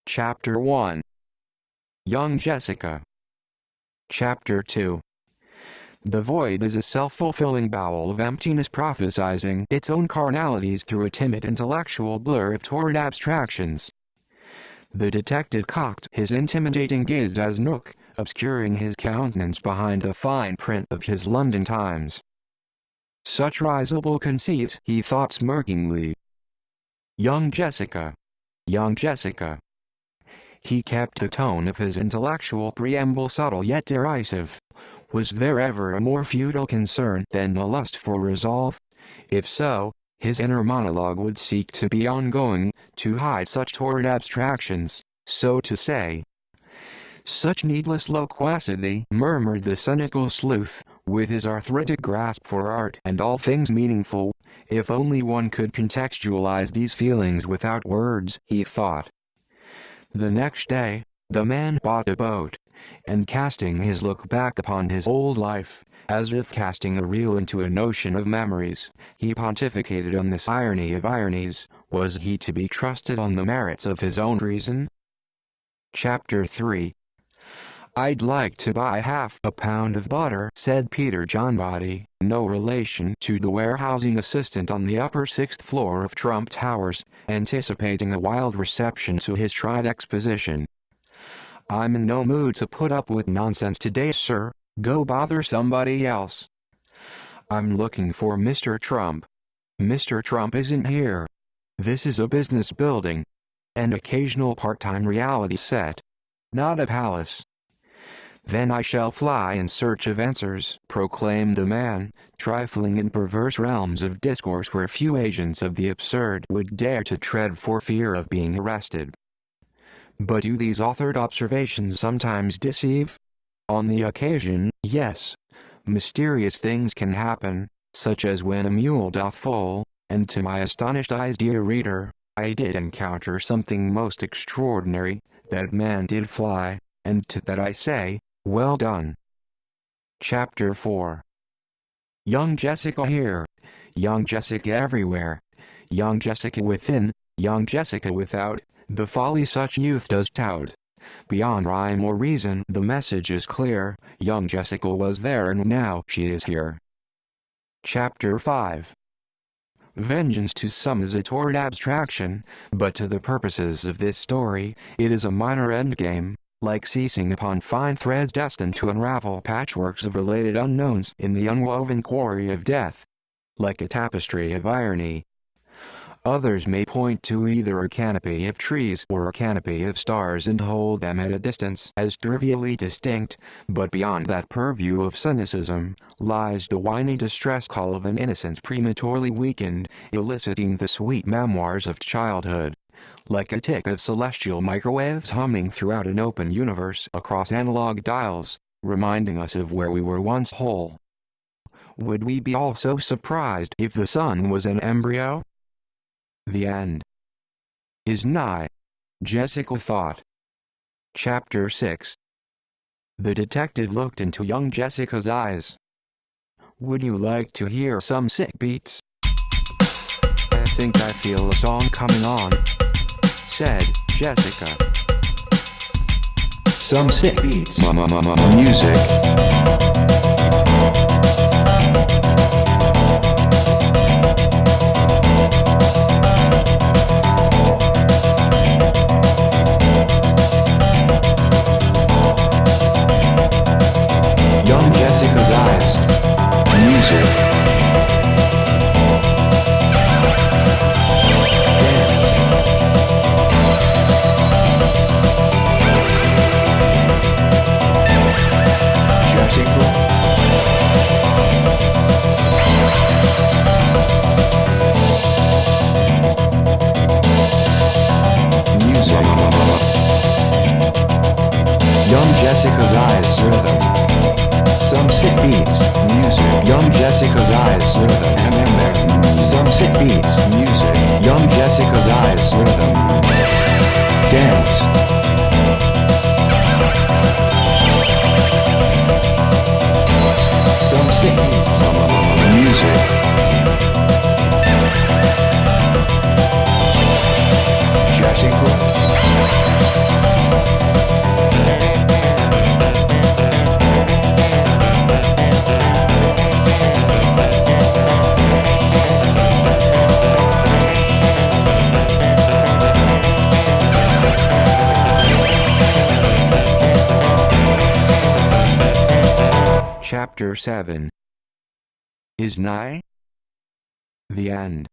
Chapter 1. Young Jessica. Chapter 2. The void is a self-fulfilling bowel of emptiness prophesizing its own carnalities through a timid intellectual blur of torrid abstractions. The detective cocked his intimidating gaze as Nook, obscuring his countenance behind the fine print of his London Times. Such risible conceit, he thought smirkingly. Young Jessica. Young Jessica. He kept the tone of his intellectual preamble subtle yet derisive. Was there ever a more futile concern than the lust for resolve? If so, his inner monologue would seek to be ongoing, to hide such torrid abstractions, so to say. Such needless loquacity, murmured the cynical sleuth, with his arthritic grasp for art and all things meaningful. If only one could contextualize these feelings without words, he thought. The next day, the man bought a boat, and casting his look back upon his old life, as if casting a reel into an ocean of memories, he pontificated on this irony of ironies. Was he to be trusted on the merits of his own reason? Chapter 3. "I'd like to buy half a pound of butter," said Peter Johnbody, no relation to the warehousing assistant on the upper 6th floor of Trump Towers, anticipating a wild reception to his tried exposition. "I'm in no mood to put up with nonsense today, sir. Go bother somebody else." "I'm looking for Mr. Trump." "Mr. Trump isn't here. This is a business building. An occasional part-time reality set. Not a palace." "Then I shall fly in search of answers," proclaimed the man, trifling in perverse realms of discourse where few agents of the absurd would dare to tread for fear of being arrested. But do these authored observations sometimes deceive? On the occasion, yes. Mysterious things can happen, such as when a mule doth foal, and to my astonished eyes, dear reader, I did encounter something most extraordinary. That man did fly, and to that I say, well done. Chapter 4. Young Jessica here, young Jessica everywhere, young Jessica within, young Jessica without, the folly such youth does tout. Beyond rhyme or reason the message is clear, young Jessica was there and now she is here. Chapter 5. Vengeance to some is a torrid abstraction, but to the purposes of this story, it is a minor endgame. Like seizing upon fine threads destined to unravel patchworks of related unknowns in the unwoven quarry of death. Like a tapestry of irony. Others may point to either a canopy of trees or a canopy of stars and hold them at a distance as trivially distinct, but beyond that purview of cynicism, lies the whiny distress call of an innocence prematurely weakened, eliciting the sweet memoirs of childhood. Like a tick of celestial microwaves humming throughout an open universe across analog dials, reminding us of where we were once whole. Would we be all so surprised if the sun was an embryo? The end is nigh, Jessica thought. Chapter 6. The detective looked into young Jessica's eyes. "Would you like to hear some sick beats?" "I think I feel a song coming on," said Jessica. "Some sick beats. Music." Young Jessica's eyes. Music. Young Jessica's eyes, rhythm. Some sick beats, music. Young Jessica's eyes, rhythm. Some sick beats, music. Young Jessica's eyes, rhythm. Dance. Some sick beats, music. Jessica. Chapter 7 is nigh. The end.